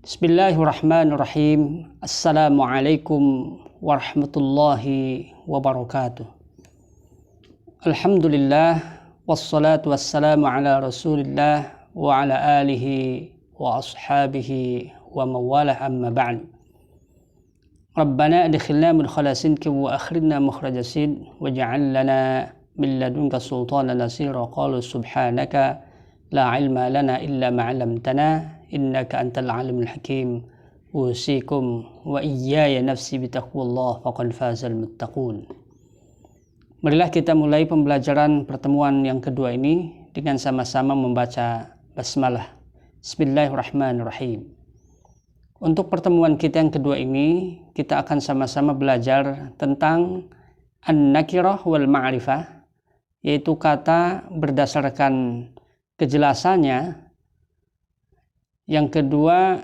Bismillahirrahmanirrahim. Assalamualaikum warahmatullahi wabarakatuh. Alhamdulillah, wassalatu wassalamu ala rasulillah wa ala alihi wa ashabihi wa mawalah, amma ba'd. Rabbana adkhilna mudkhala sidqin wa akhrijna mukhraja sidq waj'al lana min ladunka sultanan nasira. Qalu subhanaka la ilma lana illa ma 'allamtana innaka antal alimul hakim. Usikum wa iyaya nafsi bitaqwallah faqad fazal muttaqun. Marilah kita mulai pembelajaran pertemuan yang kedua ini dengan sama-sama membaca basmalah. Bismillahirrahmanirrahim. Untuk pertemuan kita yang kedua ini, kita akan sama-sama belajar tentang an-nakirah wal ma'rifah, yaitu kata berdasarkan kejelasannya. Yang kedua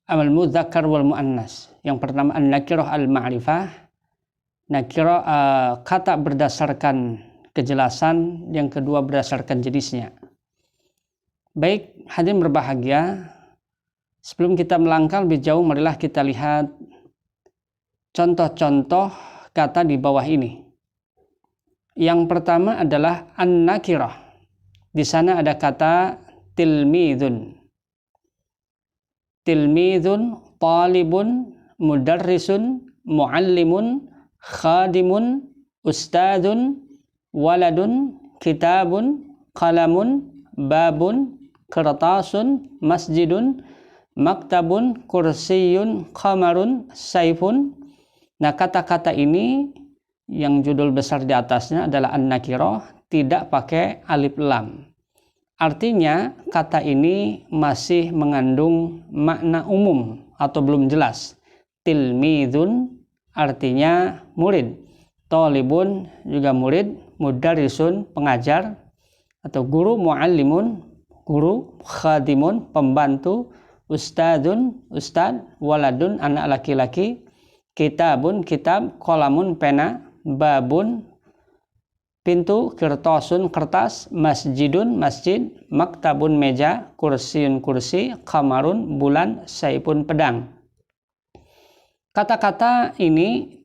al-mudzakkar wal muannas. Yang pertama an-nakirah al-ma'rifah, nakirah kata berdasarkan kejelasan, yang kedua berdasarkan jenisnya. Baik, hadirin berbahagia, sebelum kita melangkah lebih jauh, marilah kita lihat contoh-contoh kata di bawah ini. Yang pertama adalah an-nakirah. Di sana ada kata tilmidun, talibun, mudarrisun, muallimun, khadimun, ustadun, waladun, kitabun, qalamun, babun, kertasun, masjidun, maktabun, kursiyun, qamarun, saifun. Nah, kata-kata ini yang judul besar di atasnya adalah an-nakirah, tidak pakai alif lam. Artinya kata ini masih mengandung makna umum atau belum jelas. Tilmidun artinya murid, talibun juga murid, mudarrisun pengajar atau guru, muallimun guru, khadimun pembantu, ustadun ustad, waladun anak laki-laki, kitabun kitab, qalamun pena, babun pintu, kertosun kertas, masjidun masjid, maktabun meja, kursiun kursi, qamarun bulan, saifun pedang. Kata-kata ini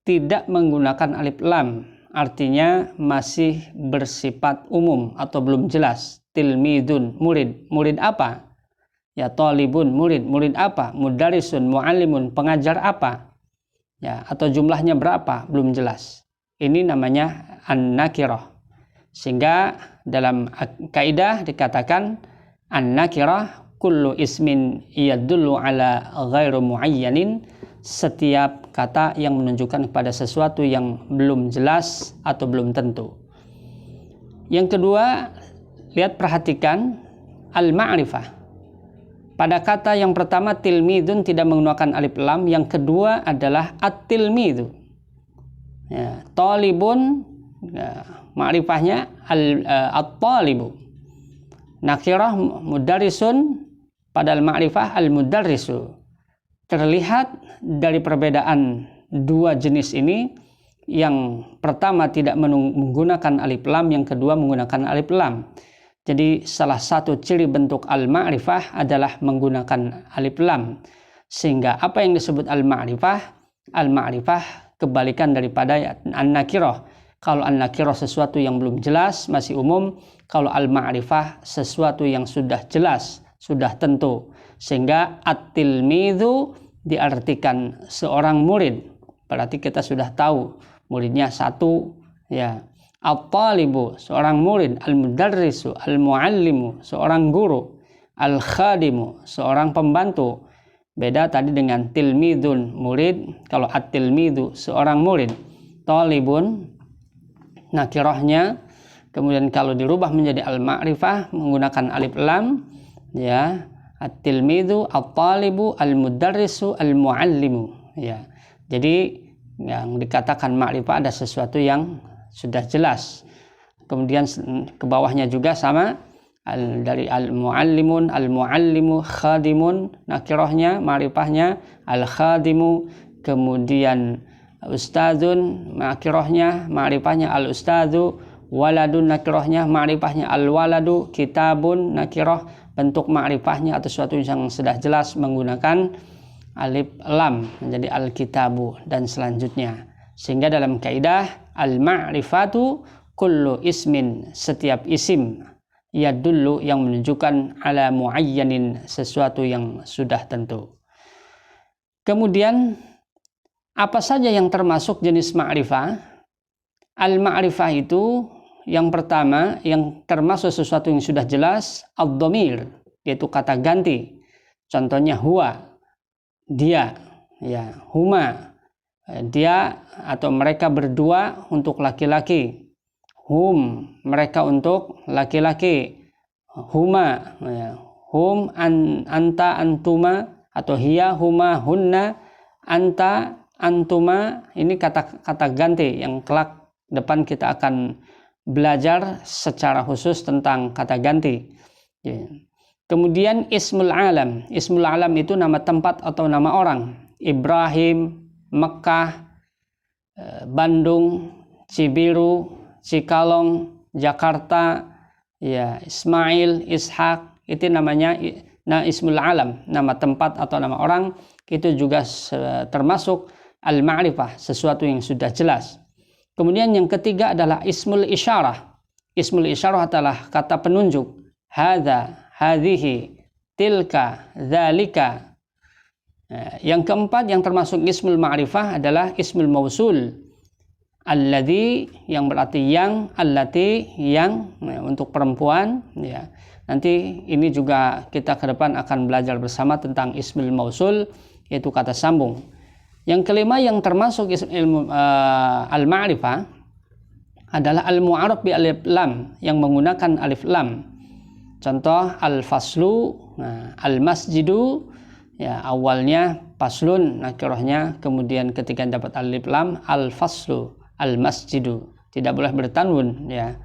tidak menggunakan alif lam, artinya masih bersifat umum atau belum jelas. Tilmidun murid, murid apa? Ya, talibun murid, murid apa? Mudarrisun muallimun pengajar apa? Ya, atau jumlahnya berapa? Belum jelas. Ini namanya an-nakirah. Sehingga dalam kaidah dikatakan an-nakirah kullu ismin yadullu ala ghairu muayyanin, setiap kata yang menunjukkan kepada sesuatu yang belum jelas atau belum tentu. Yang kedua, perhatikan al-ma'rifah. Pada kata yang pertama tilmidun tidak menggunakan alif lam, yang kedua adalah at-tilmidu. Ya, talibun ya, ma'rifahnya at-talibu. Nakirah mudarrisun, padahal ma'rifah al-mudarrisu. Terlihat dari perbedaan dua jenis ini, yang pertama tidak menggunakan alif lam, yang kedua menggunakan alif lam. Jadi salah satu ciri bentuk al-ma'rifah adalah menggunakan alif lam. Sehingga apa yang disebut al-ma'rifah? Al-ma'rifah kebalikan daripada an-nakirah. Kalau an-nakirah sesuatu yang belum jelas, masih umum. Kalau al-ma'rifah sesuatu yang sudah jelas, sudah tentu. Sehingga at-tilmidhu diartikan seorang murid. Berarti kita sudah tahu muridnya satu. Ya. At-talibu seorang murid, al-mudarrisu, al-muallimu seorang guru, al-khadimu seorang pembantu. Beda tadi dengan tilmidun murid. Kalau at-tilmidu seorang murid, talibun nakirahnya. Kemudian kalau dirubah menjadi al-ma'rifah menggunakan alif lam, ya, at-tilmidu, at-talibu, al-mudarrisu, al-muallimu. Ya. Jadi yang dikatakan ma'rifah ada sesuatu yang sudah jelas. Kemudian ke bawahnya juga sama, dari al-muallimun, al-muallimu, khadimun nakirahnya, ma'rifahnya al-khadimu. Kemudian ustadzun nakirahnya, ma'rifahnya al-ustadzu. Waladun nakirahnya, ma'rifahnya al-waladu. Kitabun nakirah, bentuk ma'rifahnya atau sesuatu yang sudah jelas menggunakan alif lam menjadi al-kitabu dan selanjutnya. Sehingga dalam kaidah al-ma'rifatu kullu ismin, setiap isim yadullu yang menunjukkan ala muayyanin, sesuatu yang sudah tentu. Kemudian apa saja yang termasuk jenis ma'rifah? Al-ma'rifah itu yang pertama, yang termasuk sesuatu yang sudah jelas, ad-dhamir, yaitu kata ganti. Contohnya huwa, dia, ya, huma, dia atau mereka berdua untuk laki-laki. Hum, mereka untuk laki-laki. Huma, ya, hum, anta, antuma, atau hiya, huma, hunna, anta, antuma. Ini kata-kata ganti yang kelak depan kita akan belajar secara khusus tentang kata ganti. Ya. Kemudian ismul alam. Ismul alam itu nama tempat atau nama orang. Ibrahim, Mekah, Bandung, Cibiru, Cikalong, Jakarta, ya, Ismail, Ishak, itu namanya ismul alam, nama tempat atau nama orang. Itu juga termasuk al-ma'rifah, sesuatu yang sudah jelas. Kemudian yang ketiga adalah ismul isyarah. Ismul isyarah adalah kata penunjuk. Hadza, hadhihi, tilka, dzalika. Yang keempat yang termasuk ismul ma'rifah adalah ismul mausul. Alladzi, yang berarti yang, allati, yang, untuk perempuan, ya. Nanti ini juga kita ke depan akan belajar bersama tentang ismul mausul, yaitu kata sambung. Yang kelima yang termasuk ilmu al-ma'rifah adalah al-mu'arraf bi alif lam, yang menggunakan alif lam. Contoh al-faslu, al-masjidu, ya, awalnya faslun nakirahnya, kemudian ketika dapat alif lam al-faslu, al-masjidu, tidak boleh bertanwin, ya.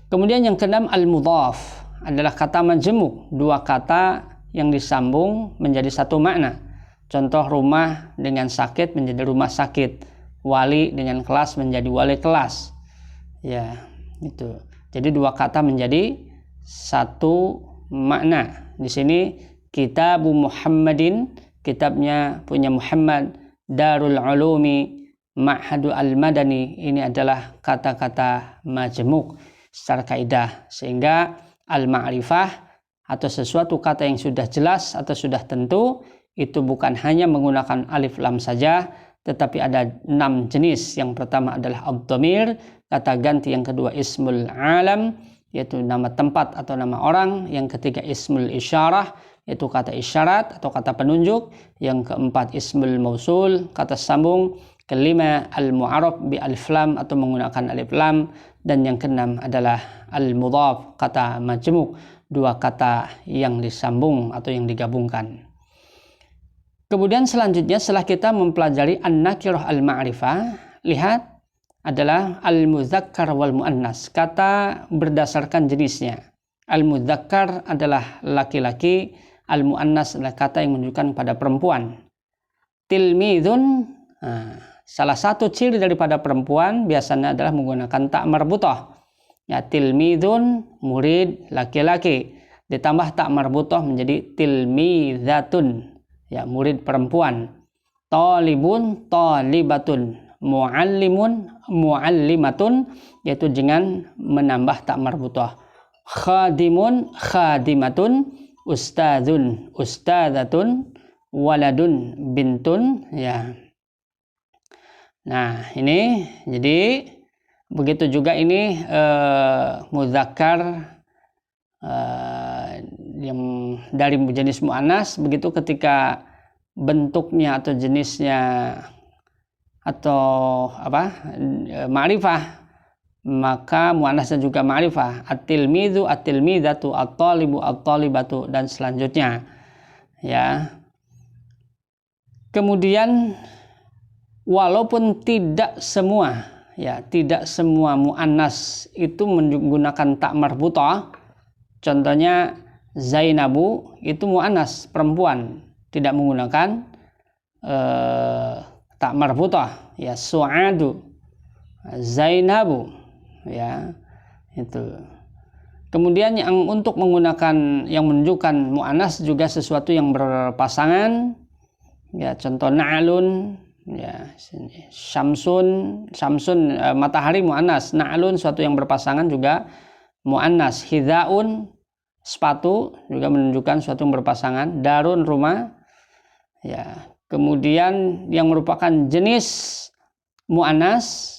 Kemudian yang keenam al-mudhaf, adalah kata majmuk, dua kata yang disambung menjadi satu makna. Contoh rumah dengan sakit menjadi rumah sakit, wali dengan kelas menjadi wali kelas, ya, itu. Jadi dua kata menjadi satu makna. Di sini Kitabu Muhammadin, kitabnya punya Muhammad, Darul Ulumi, Ma'hadu Al-Madani, ini adalah kata-kata majmuk secara kaidah. Sehingga al-ma'rifah atau sesuatu kata yang sudah jelas atau sudah tentu itu bukan hanya menggunakan alif lam saja, tetapi ada 6 jenis. Yang pertama adalah ad-dhamir, kata ganti. Yang kedua ismul alam, yaitu nama tempat atau nama orang. Yang ketiga ismul isyarah, yaitu kata isyarat atau kata penunjuk. Yang keempat ismul mausul, kata sambung. Kelima al-mu'arraf bi alif lam atau menggunakan alif lam. Dan yang keenam adalah al-mudhaf, kata majmuk, dua kata yang disambung atau yang digabungkan. Kemudian selanjutnya setelah kita mempelajari an-nakirah al-ma'rifah, lihat adalah al-mudzakkar wal muannas, kata berdasarkan jenisnya. Al-mudzakkar adalah laki-laki, al-muannas adalah kata yang menunjukkan pada perempuan. Tilmidun, salah satu ciri daripada perempuan biasanya adalah menggunakan tak marbutah. Ya, tilmidun, murid laki-laki, ditambah tak marbutah menjadi tilmidzatun, ya, murid perempuan. Talibun, talibatun, muallimun, muallimatun, yaitu dengan menambah tak marbutah. Khadimun, khadimatun, ustadzun, ustadzatun, waladun, bintun, ya. Nah, ini jadi begitu juga ini mudzakkar yang dari jenis muannas, begitu ketika bentuknya atau jenisnya atau ma'rifah, maka muannasnya juga ma'rifah. At-tilmidzu, at-tilmidzatu, at-talibu, at-talibatu, dan selanjutnya, ya. Kemudian walaupun tidak semua, ya, tidak semua muannas itu menggunakan tak marbutah. Contohnya Zainabu itu muannas, perempuan, tidak menggunakan tak marbutah, ya. Su'adu, Zainabu, ya, itu. Kemudian yang untuk menggunakan yang menunjukkan mu'annas juga sesuatu yang berpasangan. Ya, contoh na'lun, ya, syamsun, matahari mu'annas, na'lun suatu yang berpasangan juga mu'annas, hidzaun sepatu juga menunjukkan suatu yang berpasangan, darun rumah. Ya, kemudian yang merupakan jenis mu'annas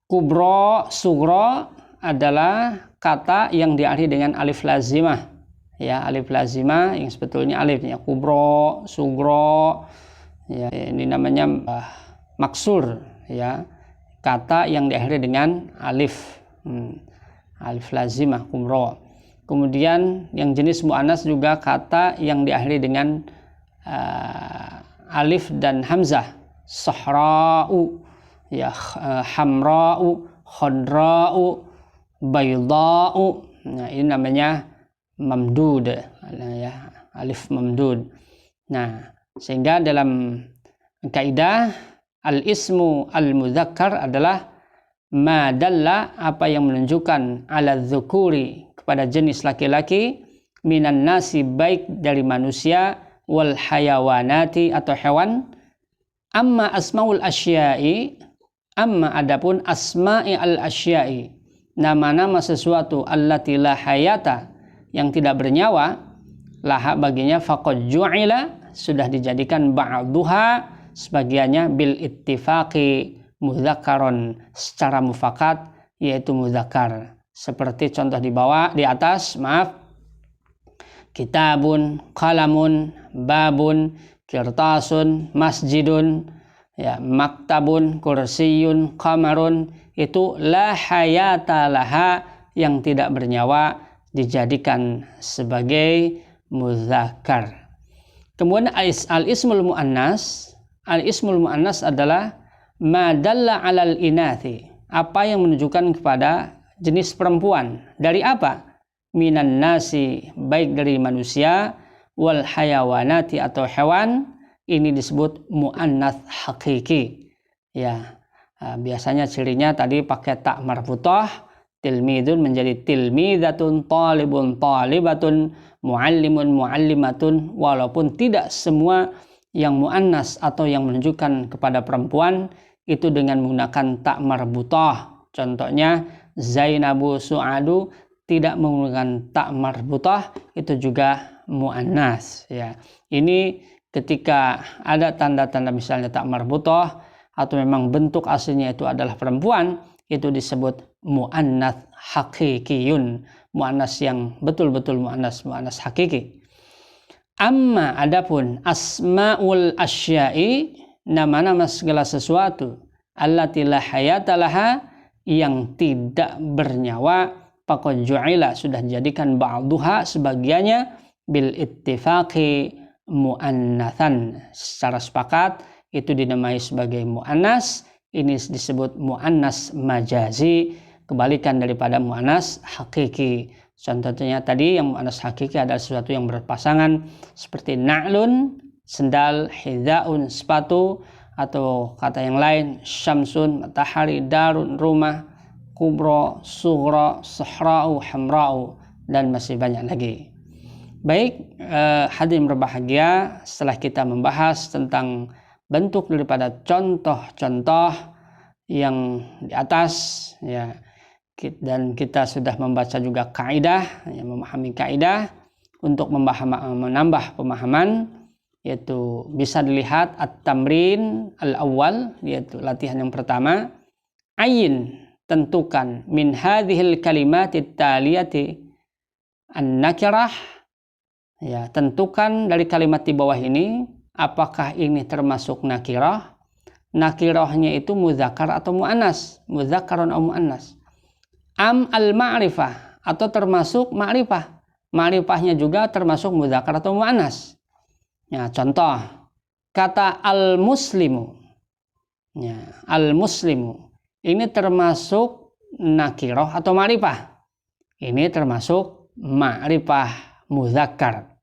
kubro, sugro adalah kata yang diakhiri dengan alif lazimah. Ya, alif lazimah yang sebetulnya alifnya kubro, sugro. Ya, ini namanya maksur, ya. Kata yang diakhiri dengan alif. Alif lazimah kubro. Kemudian yang jenis mu'annas juga kata yang diakhiri dengan alif dan hamzah. Sahra'u, ya, hamra'u, khadra'u, bayda'u. Nah, ini namanya mamdud, ya, alif mamdud. Nah, sehingga dalam kaidah al-ismu al-mudzakkar adalah ma dalla, apa yang menunjukkan ala dzukuri, kepada jenis laki-laki, minan nasi, baik dari manusia, wal hayawanati atau hewan. Amma asmaul asya'i, amma adapun asma'i al asya'i, nama-nama sesuatu, allati la hayata, yang tidak bernyawa, laha baginya, faqad ju'ila, sudah dijadikan ba'duha sebagiannya bil ittifaqi mudzakkaron, secara mufakat, yaitu mudzakkar. Seperti contoh di atas, kitabun, qalamun, babun, kirtasun, masjidun, ya, maktabun, kursiyun, qamarun, itu la hayata laha, yang tidak bernyawa, dijadikan sebagai mudzakkar. Kemudian al-ismul mu'annas, adalah ma dalla 'alal inathi, apa yang menunjukkan kepada jenis perempuan. Dari apa? Minan nasi, baik dari manusia, wal hayawanati atau hewan, ini disebut mu'annats hakiki. Ya, biasanya cirinya tadi pakai tak marbutah, tilmidun menjadi tilmidatun, talibun talibatun, muallimun muallimatun, walaupun tidak semua yang mu'annas atau yang menunjukkan kepada perempuan itu dengan menggunakan tak marbutah. Contohnya Zainabu Su'adu tidak menggunakan tak marbutah, itu juga mu'annas, ya. Ini ketika ada tanda-tanda misalnya tak marbutah atau memang bentuk aslinya itu adalah perempuan, itu disebut mu'annats hakikiyun, mu'annas yang betul-betul mu'annas hakiki. Amma adapun asmaul asya'i, nama-nama segala sesuatu, allati la hayata laha, yang tidak bernyawa, faqad ju'ila, sudah dijadikan ba'duha sebagiannya bil ittifaqi mu'annatsan, secara sepakat itu dinamai sebagai mu'annas. Ini disebut mu'annas majazi, kebalikan daripada mu'annas hakiki. Contohnya tadi yang mu'annas hakiki adalah sesuatu yang berpasangan, seperti na'lun, sendal, hidzaun, sepatu, atau kata yang lain syamsun, matahari, darun, rumah, kubro, sughra, sahra'u, hamra'u, dan masih banyak lagi. Baik, hadirin berbahagia, setelah kita membahas tentang bentuk daripada contoh-contoh yang di atas, ya, dan kita sudah membaca juga kaidah, ya, memahami kaidah untuk menambah pemahaman, yaitu bisa dilihat at-tamrin al-awwal, yaitu latihan yang pertama. Ayin, tentukan, min hadhil kalimatit taliyati an-nakirah, ya, tentukan dari kalimat di bawah ini apakah ini termasuk nakirah. Nakirahnya itu mudzakkar atau muannas, mudzakkarun atau muannas. Am al-ma'rifah, atau termasuk ma'rifah. Ma'rifahnya juga termasuk mudzakkar atau muannas. Ya, contoh kata al-muslimu, ya, al-muslimu ini termasuk nakirah atau ma'rifah. Ini termasuk ma'rifah mudzakkar.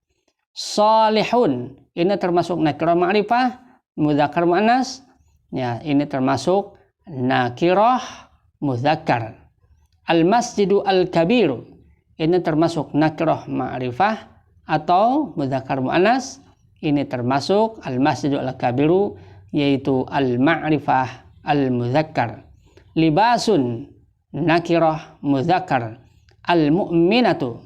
Salihun, ini termasuk nakirah ma'rifah mudzakkar muannas. Ya, ini termasuk nakirah mudzakkar. Al-masjidu al-kabiru, ini termasuk nakirah ma'rifah atau mudzakkar muannas? Ini termasuk al-masjidu al-kabiru, yaitu al-ma'rifah al-mudzakkar. Libasun nakirah mudzakkar, al-mu'minatu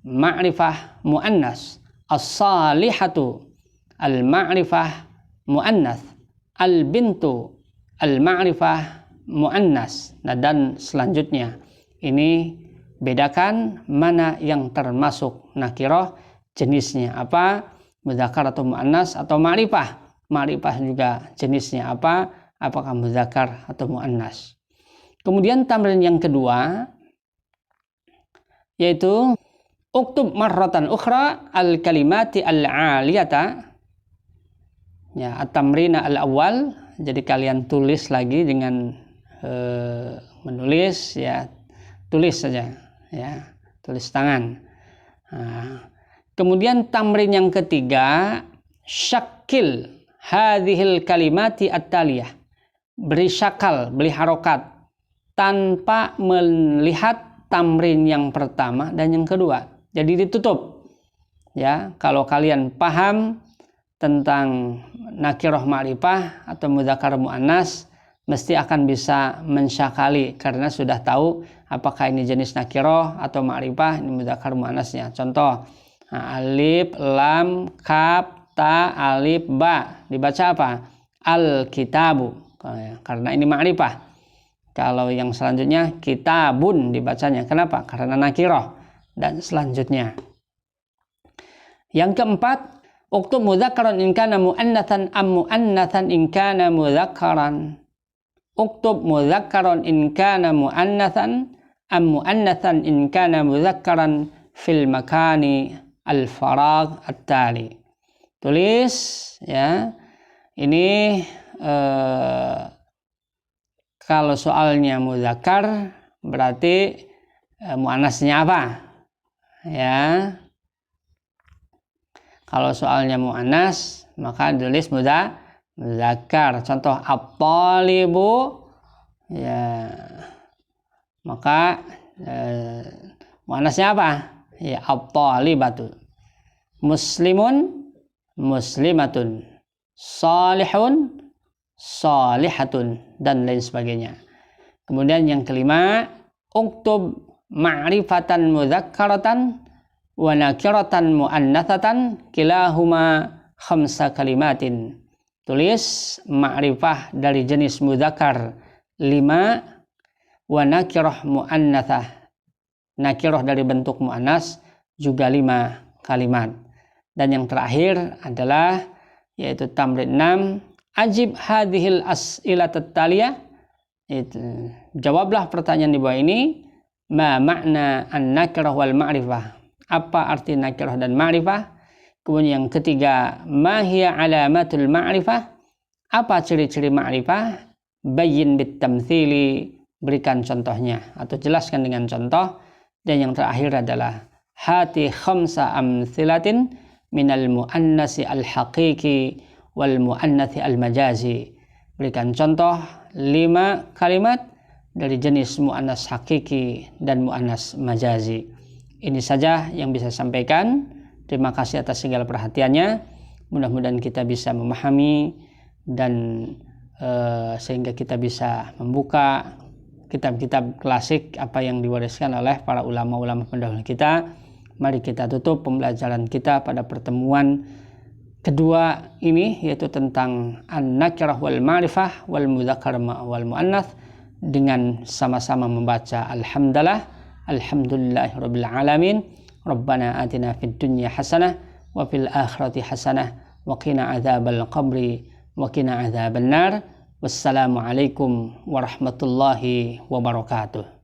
ma'rifah muannas, as-salihatu al-ma'rifah muannas, al-bintu al-ma'rifah muannas. Nah, dan selanjutnya ini bedakan mana yang termasuk nakirah, jenisnya apa, mudzakkar atau muannas atau ma'rifah. Ma'rifah juga jenisnya apa, apakah mudzakkar atau muannas. Kemudian tamrin yang kedua yaitu uktub marratan ukhra al-kalimati al-aliyata. Ya, at-tamrina al-awwal. Jadi kalian tulis lagi dengan menulis, ya, tulis saja, ya, tulis tangan. Nah, kemudian tamrin yang ketiga, syakil hadhil kalimati at-taliyah. Beri syakal, beri harokat tanpa melihat tamrin yang pertama dan yang kedua. Jadi ditutup. Ya, kalau kalian paham tentang nakirah ma'rifah atau mudzakkar muannas, mesti akan bisa mensyakali karena sudah tahu apakah ini jenis nakirah atau ma'rifah, ini mudzakkar muannasnya. Contoh, alif, lam, kaf, ta, alif, ba. Dibaca apa? Al-kitabu. Karena ini ma'rifah. Kalau yang selanjutnya kitabun dibacanya. Kenapa? Karena nakirah. Dan selanjutnya. Yang keempat, uktub mudzakkaran in kana muannatsan am muannatsan in kana mudzakkaran. Uktub mudzakkaran in kana muannatsan am muannatsan in kana mudzakkaran fil makani al-faragh at-tali. Tulis, ya. Ini kalau soalnya mudzakkar berarti muannasnya apa? Ya. Kalau soalnya muannas maka tulis mudzakkar. Contoh at-talibu, ya, maka muannasnya apa? Ya, at-talibatu. Muslimun, muslimatun. Salihun, salihatun, dan lain sebagainya. Kemudian yang kelima, uktub ma'rifatan mudzakkaratan wa nakiratan muannatsatan kilahuma khamsa kalimatin. Tulis ma'rifah dari jenis mudzakkar 5, wa nakirah muannatsah, nakirah dari bentuk muannas juga 5 kalimat. Dan yang terakhir adalah yaitu tamrin 6, ajib hadhil as'ilatat taliyah. Itu jawablah pertanyaan di bawah ini. Ma makna an-nakirah wal ma'rifah? Apa arti nakirah dan ma'rifah? Kemudian yang ketiga, ma hiya alamatul ma'rifah? Apa ciri-ciri ma'rifah? Bayyin bit tamtsili, berikan contohnya atau jelaskan dengan contoh. Dan yang terakhir adalah hati khamsa amtsilatin minal muannasi al-haqiqi wal muannatsi al-majazi. Berikan contoh 5 kalimat dari jenis muannas hakiki dan muannas majazi. Ini saja yang bisa saya sampaikan. Terima kasih atas segala perhatiannya. Mudah-mudahan kita bisa memahami dan sehingga kita bisa membuka kitab-kitab klasik apa yang diwariskan oleh para ulama-ulama pendahulu kita. Mari kita tutup pembelajaran kita pada pertemuan kedua ini, yaitu tentang an-nakirah wal ma'rifah wal mudzakkar wal muannats, dengan sama-sama membaca alhamdulillahirabbil alamin. Rabbana atina fid dunya hasanah wa fil akhirati hasanah wa qina adzabal qabri wa qina adzaban nar. Wassalamu alaikum warahmatullahi wabarakatuh.